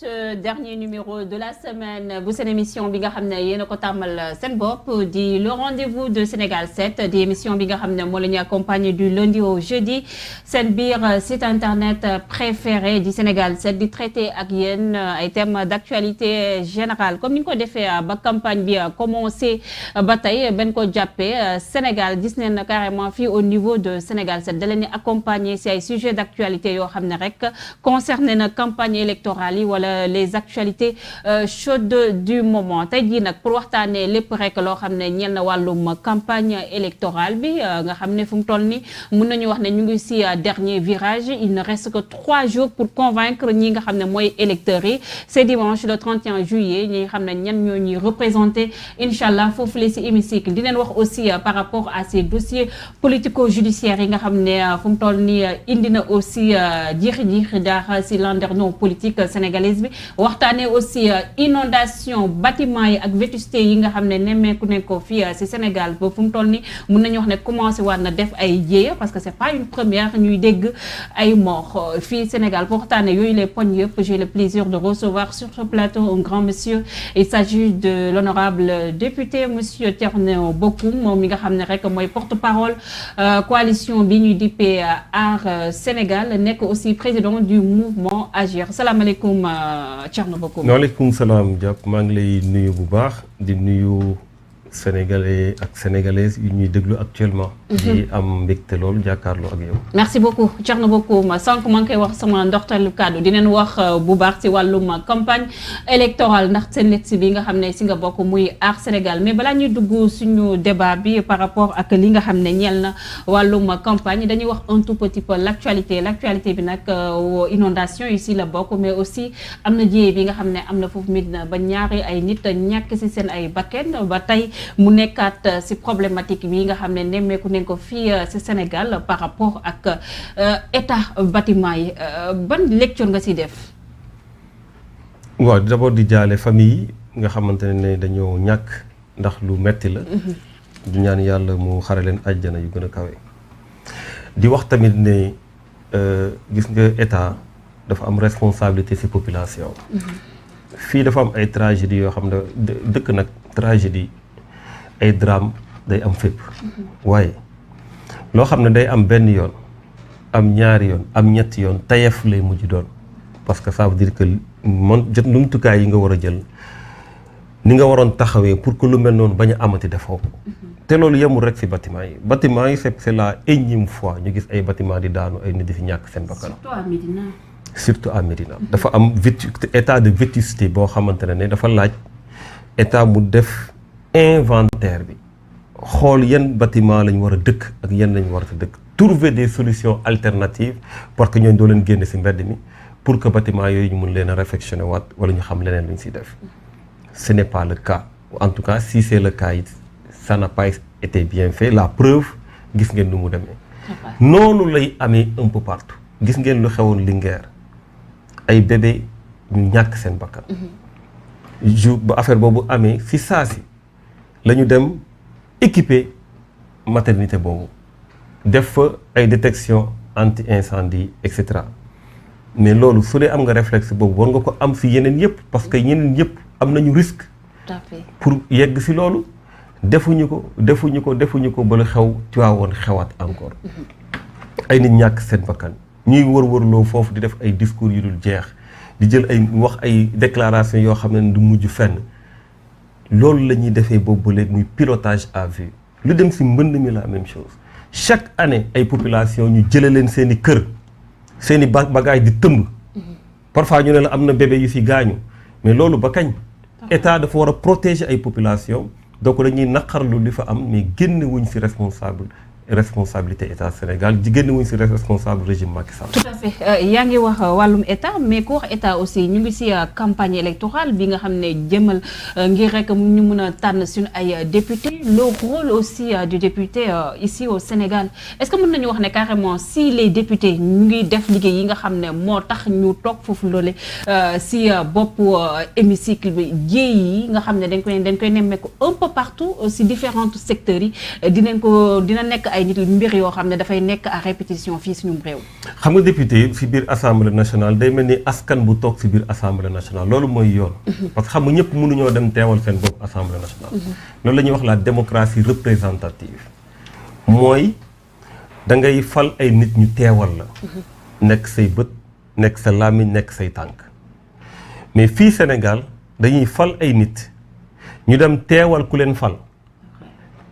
ce dernier numéro de la semaine bu seen émission bi nga xam ne yéen a ko tàmmal seen bopp di le rendez-vous de Sénégal 7 di émission bi nga xam ne moo la ñuy accompagner du lundi au jeudi seen biir site internet préféré di Sénégal 7 di traité ak yéen ay thèmes d'actualité générale comme ni nga ko defee ba campagne bi commencé ba tey ben ko jàppee Sénégal gis nañ na carrément fii au niveau de Sénégal 7 da leen di accompagner si ay sujets d'actualité yoo xam ne rek concerné na campagne électorale yi wala les actualités chaudes du moment tey jii nag pour waxtaanee lépp rek loo xam ne ñeel na wàllum campagne électorale bi nga xam ne fu mu toll ni mun nañu wax ne ñu ngi si dernier virage il ne reste que 3 jours pour convaincre ñi nga xam ne mooy électeurs yi c'est dimanche le 31 juillet ñi nga xam ne ñan ñoo ñuy représenté incha allah foofu la si hémicycle di leen wax aussi par rapport à ces dossiers politico-judiciaires yi nga xam ne fu mu toll ni indi na aussi jiixi jaaxa si landerneau politique sénégalaise bi waxtaanee aussi inondation bâtiment yi ak vétusté yi nga xam ne nemmeeku ne ko fii si Sénégal ba fu mu toll ni mun nañu wax ne commencé war na def ay jéeya parce que c'est pas une première ñuy dégg ay mort fii Sénégal pour waxtaanee yooyu les points yëpp j'ai le plaisir de recevoir sur ce plateau un grand monsieur il s'agit de l'honorable député monsieur Thierno Bocoum moom mi nga xam ne rek mooy porte-parole coalition bi ñuy dippee Aar Sénégal nekk aussi président du mouvement Agir salaamaaleykum Thierno Bocoum. waaleykum salaam Diop maa ngi lay nuyu bu baax di nuyu sénégalais ak sénégalaises yu ñuy déglu actuellement. di am mbégte loolu jàkkaarloo ak yow. merci beaucoup Thierno Bocoum sànq maa ngi koy wax sama ndorteelu kàddu dinañ wax bu baax ci wàllum campagne électorale ndax seen lettre bi nga xam ne si nga bokk muy Aar Sénégal mais balaa ñuy dugg suñu débat bi par rapport ak li nga xam ne ñeel na wàllum campagne dañuy wax un tout petit peu l'actualité bi nag inondation ici la bokk mais aussi am na jiyee bi nga xam ne am na foofu Médina ba ñaari ay nit ñàkk si seen ay bakken ba tey mu nekkaat si problématique bi nga xam ne nemmeeku nañ ko fii si Sénégal par rapport ak état bâtiment yi ban lecture nga si def. waaw d'abord di jaale famille yi nga xamante ne dañoo ñàkk ndax lu metti la. du ñaan yàlla mu xare leen àjjana yu gën a kawe. di wax tamit ne gis nga état dafa am responsabilité ci population. fii dafa am ay tragédie yoo xam ne dëkk nag tragédie ay drame day am fépp. waaye loo xam ne day am benn yoon am ñaari yoon am ñetti yoon tayef lay mujj doon parce que ça veut dire que man jot numtukaay yi nga war a jël ni nga waroon taxawee pour que lu mel noonu bañ a amati defoo ko te loolu yemul rek ci bâtiment yi c'est la énième fois ñu gis ay bâtiment di daanu ay nit di fi ñàkk seen bakkan. surtout à Médina dafa am état de vétusté boo xamante ne dafa laaj état mu def inventaire bi xool yan bâtiment lañ war a dëkk ak yan lañ war a dëkk trouver des solutions alternatives parce que ñooñu doo leen génne ci mbedd mi pour que bâtiment yooyu ñu mun leen a réfectionner waat wala ñu xam leneen lu ñu ciy def. Ce n'est pas le cas en tout cas si c'est le cas it ça n'a pas été bien fait la preuve gis ngeen nu mu demee. noonu lay amee un peu partout gis ngeen lu xewoon Linguère ay bébé ñu ñàkk seen bakkan. jour ba affaire boobu amee ci saa si la ñu dem équiper maternité boobu def fa ay détection anti-incendie et cetera mais loolu su dee am nga réflexe boobu war nga ko am ci yeneen yëpp parce que yeneen yëpp am nañu risque. pour yegg ci loolu defuñu ko ba lu xew ci waawoon xewaat encore. ay nit ñàkk seen bakkan ñuy wër-wërloo foofu di def ay discours yu dul jeex di jël ay wax ay déclaration yoo xam ne du mujj fenn loolu la ñuy defee boobu ba léegi muy pilotage à vue lu dem ci mbënd mi la même chose chaque année ay population ñu jëlee leen seen i kër seen i bagage di tëmb parfois ñu ne la am na bébé yu ci gaañu mais loolu ba kañ état dafa war a protéger ay population donc dañuy naqarlu li fa am mais génn wuñ ci responsabilité état Sénégal jigéen wuñ ci responsable régime Macky Sall. tout à fait yaa ngi wax wàllum état mais ku wax état aussi ñu ngi ci campagne électorale bi nga xam ne jëmal ngir rek ñu mën a tànn suñu ay député le rôle aussi du député ici au Sénégal est-ce que mën nañu wax ne carrément si les députés ñu ngi def liggéey yi nga xam ne moo tax ñu toog foofu loole ci boppu hémicycle bi jéey yi nga xam ne dañ koy nemmeeku un peu partout ci différents secteurs yi dina nekk ay ay nit mbir yoo xam ne dafay nekk à répétition fii suñu réew. xam nga député si biir assemblée nationale day mel ni askan bu toog si biir assemblée nationale loolu mooy yoon. parce que xam nga ñëpp mënuñoo dem teewal seen bopp assemblée nationale. loolu la ñuy wax la démocratie représentative mooy da ngay fal ay nit ñu teewal la. nekk say bët nekk sa làmmiñ nekk say tànk mais fii Sénégal dañuy fal ay nit ñu dem teewal ku leen fal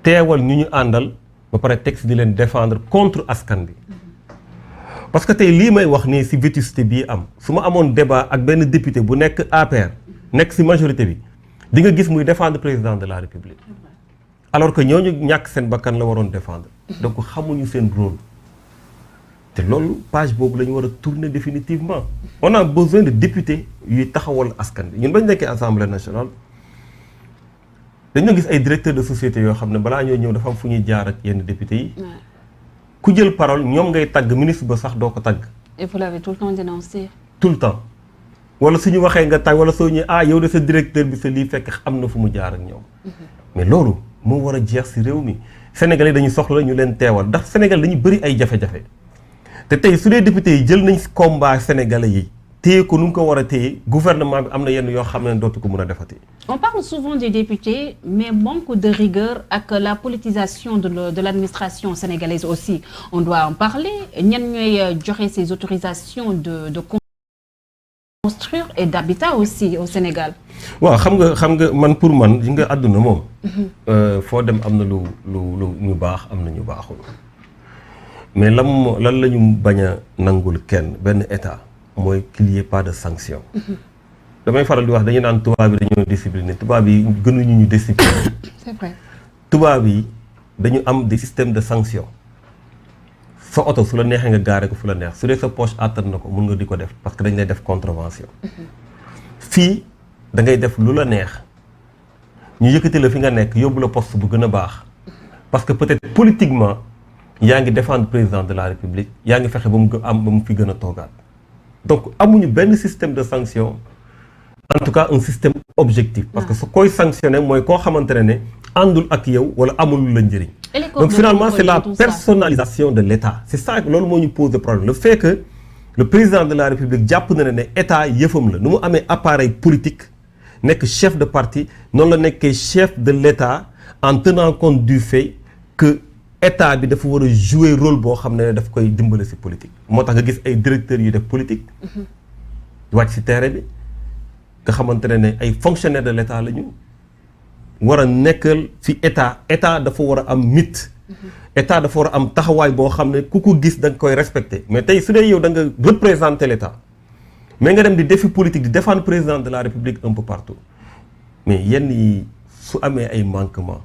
teewal ñu àndal ba pare texte di leen défendre contre askan bi parce que tey lii may wax nii si vétusté bii am su ma amoon débat ak benn député bu nekk APR nekk si majorité bi di nga gis muy défendre président de la République alors que ñooñu ñàkk seen bakkan la waroon défendre donc xamuñu seen rôle te loolu page boobu la ñu war a tourner définitivement on a besoin de députés yuy taxawal askan bi ñun bañ nekkee assemblée nationale dañoo gis ay directeurs de société yoo xam ne balaa ñoo ñëw dafa am fu ñuy jaar ak yenn députés yi ku jël parole ñoom ngay tagg ministre ba sax doo ko tagg. et vous l'avez tout le temps dénoncé. tout le temps wala suñu waxee nga tagg wala soo ñëwee yow de sa directeur bi sa lii fekk am na fu mu jaar ak ñoom. mais loolu moo war a jeex si réew mi Sénégalais dañuy soxla ñu leen teewal ndax Sénégal dañu bëri ay jafe-jafe te tey su dee députés yi jël nañ combat Sénégalais yi téye ko nu mu ko war a téye gouvernement bi am na yenn yoo xam ne dootu ko mën a defati. On parle souvent des députés, mais manque de rigueur avec la politisation de l'administration sénégalaise aussi. On doit en parler. Ñan ñooy joxe ces autorisations de construire et d'habitat aussi au Sénégal. waaw xam nga man pour man li nga àdduna moom. foo dem am na lu ñu baax am na ñu baaxul. mais lan la ñu bañ a nangul kenn benn état mooy qu'il y ait pas de sanction. damay faral di wax dañuy naan tubaab yi dañoo discipliné tubaab yi gënuñu ñu discipliné. C'est vrai. tubaab yi dañu am des systèmes de sanction sa oto su la neexee nga gaare ko fu la neex su dee sa poche àttan na ko mun nga di ko def parce que dañ lay def contravention. fii da ngay def lu la neex ñu yëkkati la fi nga nekk yóbbu la poste bu gën a baax parce que peut-être politiquement yaa ngi défendre président de la République yaa ngi fexe ba mu fi gën a toogaat donc amuñu benn système de sanction. En tout cas un système objectif parce que su koy sanctionné mooy koo xamante ne àndul ak yow wala amul la njëriñ. Donc finalement c'est la personnalisation de l'État. C'est ça loolu moo ñu pose problème le fait que le président de la République jàpp na ne état yëfam la nu mu amee appareil politique nekk chef de parti noonu la nekkee chef de l'État en tenant compte du fait que état bi dafa war a jouer rôle boo xam ne daf koy dimbale ci politique. moo tax nga gis ay directeurs yu def politique. wàcc ci terrain bi. nga xamante ne ay fonctionnaires de l'État la ñu war a nekkal ci état dafa war a am nit. état dafa war a am taxawaay boo xam ne ku ko gis da nga koy respecter mais tey su dee yow da nga représenter l'État mais nga dem di défi politique di défendre président de la République un peu partout mais yenn yi su amee ay manquements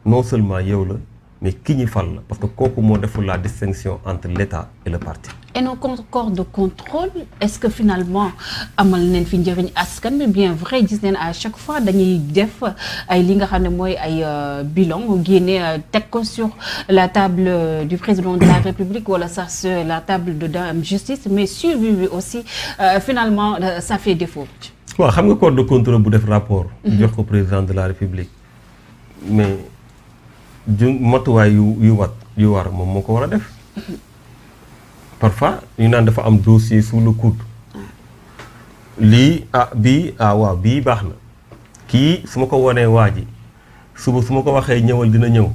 non seulement yow la mais ki ñi fal la parce que kooku moo deful la distinction entre l'État et le parti. Et nos corps de contrôle est-ce que finalement amal nañ fi njëriñ askan bi bien vrai gis nañ à chaque fois dañuy def ay li nga xam ne mooy ay bilan génne teg ko sur la table du président de la République wala sax sur la table de justice mais suivi bi aussi finalement ça fait défaut. waaw xam nga corps de contrôle bu def rapport. jox ko président de la République mais matuwaay yu war moom moo ko war a def. parfois ñu naan dafa am dossier sous le coude lii waaw bii baax na kii su ma ko wanee waa ji suba su ma ko waxee ñëwal dina ñëw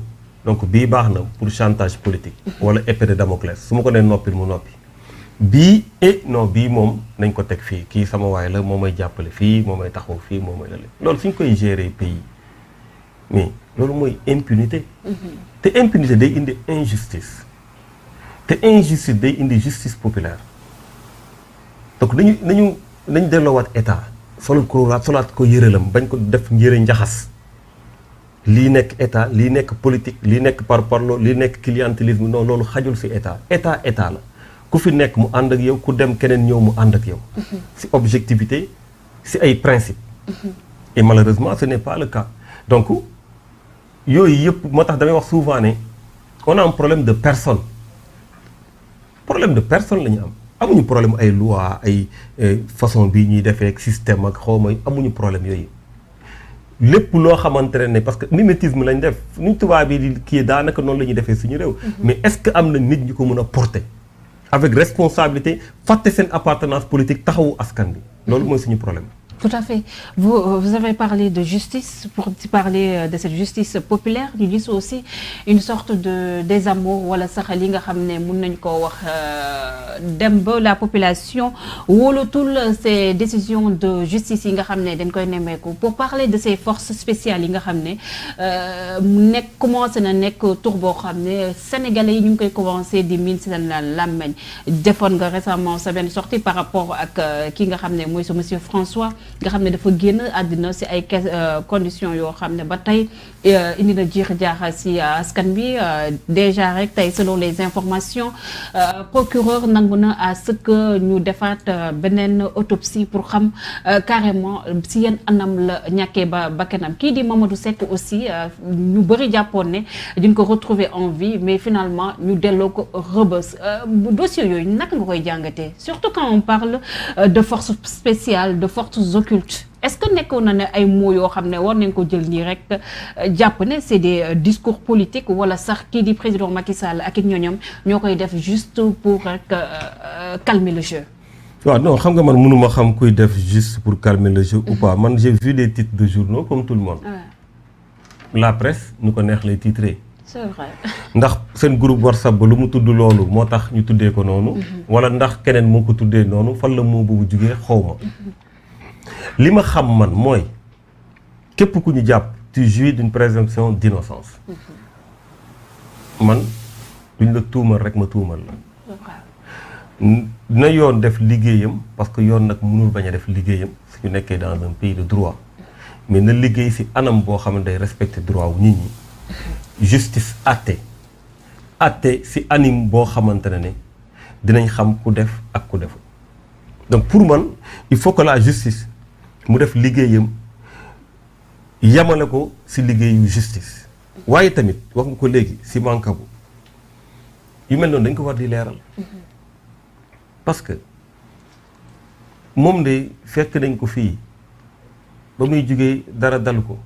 donc bii baax na pour chantage politique wala épée de Damoclès su ma ko nee noppil mu noppi bii non bii moom nañ ko teg fii kii sama waay la moo may jàppale fii moo may taxaw fii moo may lale loolu suñ koy gérer pays mais loolu mooy impunité te impunité day indi injustice te injustice day indi justice populaire donc nañu delloowaat état solaat ko yërelam bañ ko def yëre njaxas lii nekk état lii nekk politique lii nekk parparloo lii nekk clientélisme non loolu xajul ci état la ku fi nekk mu ànd ak yow ku dem keneen ñëw mu ànd ak yow ci objectivité ci ay principe et malheureusement ce n'est pas le cas donc yooyu yëpp moo tax damay wax souvent ne on a un problème de personne la ñu am amuñu problème ay loi ay façon bi ñuy defee ak système ak xawma amuñu problème yooyu lépp loo xamante ne parce que mimétisme lañ def nuñ tubaab yi di kii daanaka noonu la ñuy defee suñu réew. mais est-ce que am na nit ñu ko mën a porter avec responsabilité fàtte seen appartenance politique taxawu askan bi loolu mooy suñu problème. Tout à fait. Vous avez parlé de justice, pour parler de cette justice populaire, ñu gis aussi une sorte de désamour wala sax li nga xam ne mun nañ koo wax dem ba la population wóolatul ces décisions de justice yi nga xam ne dañ koy nemmeeku. Pour parler de ces forces spéciales yi nga xam ne nekk commencé na nekk tur boo xam ne sénégalais yi ñu ngi koy commencé di miin si seen làmmeñ defoon nga récemment sa benn sortie par rapport ak ki nga xam ne mooy sa monsieur François. nga xam ne dafa génn àddina si ay conditions yoo xam ne ba tey indi na jiix jaaxa si askan bi déjà rek tey selon les informations procureur nangu na à ce que ñu defaat beneen autopsie pour xam carrément si yan anam la ñàkkee ba bakkanam kii di Mamadou Seck aussi ñu bëri jàppoon ne duñ ko retrouver en vie mais finalement ñu delloo ko Rebeuss dossier yooyu naka nga koy jàngatee surtout quand on parle de forces spéciales de forces occultes est-ce que nekkoon na ne ay mots yoo xam ne war nañ ko jël nii rek jàpp ne c'est des discours politiques wala sax kii di président Macky Sall ak it ñooñam ñoo koy def juste pour rek calmer le jeu. waaw non xam nga man mënuma xam kuy def juste pour calmer le jeu ou pas man j'ai vu des titres de journaux comme tout le monde. La presse nu ko neex lay titrer. C'est vrai. ndax seen groupe WhatsApp ba lu mu tudd loolu moo tax ñu tuddee ko noonu. wala ndax keneen moo ko tuddee noonu fan la moo boobu jugee xaw ma. li ma xam man mooy képp ku ñu jàpp tu jouis d'une présomption d'innocence. man duñ la tuumal rek ma tuumal la. na yoon def liggéeyam parce que yoon nag mënul bañ a def liggéeyam su ñu nekkee dans un pays de droit mais na liggéey ci anam boo xam ne day respecter droit wu nit ñi. justice àtte ci anime boo xamante ne dinañ xam ku def ak ku deful donc pour man il faut que la justice mu def liggéeyam yamale ko ci liggéeyu justice waaye tamit wax nga ko léegi ci Mancabou yu mel noonu dañ ko war di leeral parce que moom de fekk nañ ko fii ba muy jógee dara dal ko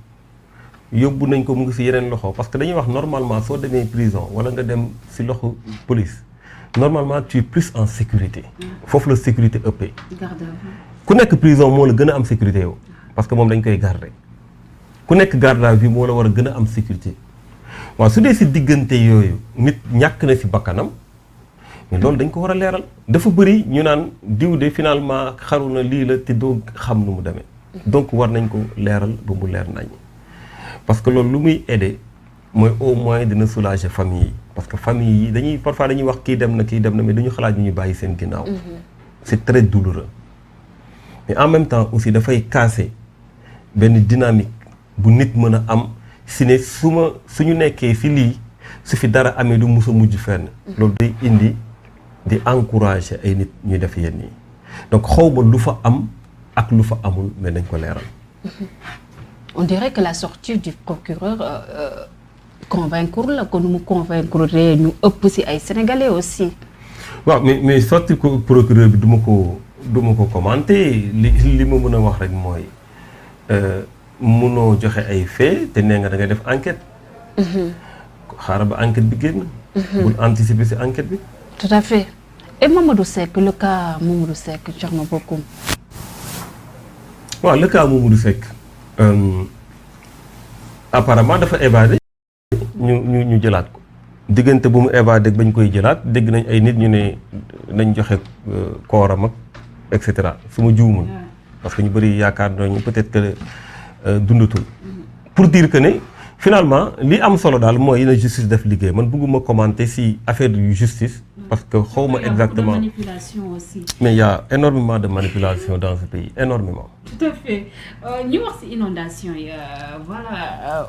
yóbbu nañ ko mu ngi ci yeneen loxo parce que dañuy wax normalement soo demee prison wala nga dem ci loxo police normalement tu es plus en sécurité foofu la sécurité ëppee ku nekk prison moo la gën a am sécurité yow parce que moom dañ koy garder ku nekk garde à vue moo la war a gën a am sécurité waaw su dee ci diggante yooyu nit ñàkk na ci bakkanam mais loolu dañ ko war a leeral dafa bëri ñu naan diw de finalement xaru na lii la te doo xam nu mu demee donc war nañ ko leeral ba mu leer nañ parce que loolu lu muy aider mooy au moins dina soulager famille yi parce que famille yi dañuy parfois dañuy wax kii dem na mais duñu xalaat ñu bàyyi seen ginnaaw. c'est très douloureux mais en même temps aussi dafay casser benn dynamique bu nit mën a am si ne suñu nekkee si lii su fi dara amee du mus a mujj fenn. loolu day indi di encourager ay nit ñuy def yenn yi donc xawma lu fa am ak lu fa amul mais nañ ko leeral. On dirait que la sortie du procureur convaincre la ko nu mu convaincre ñu ëpp ci ay sénégalais aussi. waaw mais sortie ko procureur bi du ma ko commenter li ma mën a wax rek mooy mënoo joxe ay faits te nee nga da ngay def enquête. xaaral ba enquête bi génn. bul anticiper ci enquête bi. Tout à fait. Et Mamadou Seck le cas Mamadou Seck Thierno Bocoum. waaw le cas Mamadou Seck. Apparemment dafa évadé ñu jëlaat ko diggante bu mu évadé bañ koy jëlaat dégg nañ ay nit ñu ne nañ joxe kooram ak et cetera su ma juumul parce que ñu bëri yaakaar nañu peut-être que dundatul pour dire que ne finalement li am solo daal mooy na justice def liggéey man bëgguma commenter ci affaire yu justice parce que xawma exactement manipulation aussi. mais il y a énormément de manipulation dans ce pays énormément. Tout à fait ñu wax ci inondation yi voilà.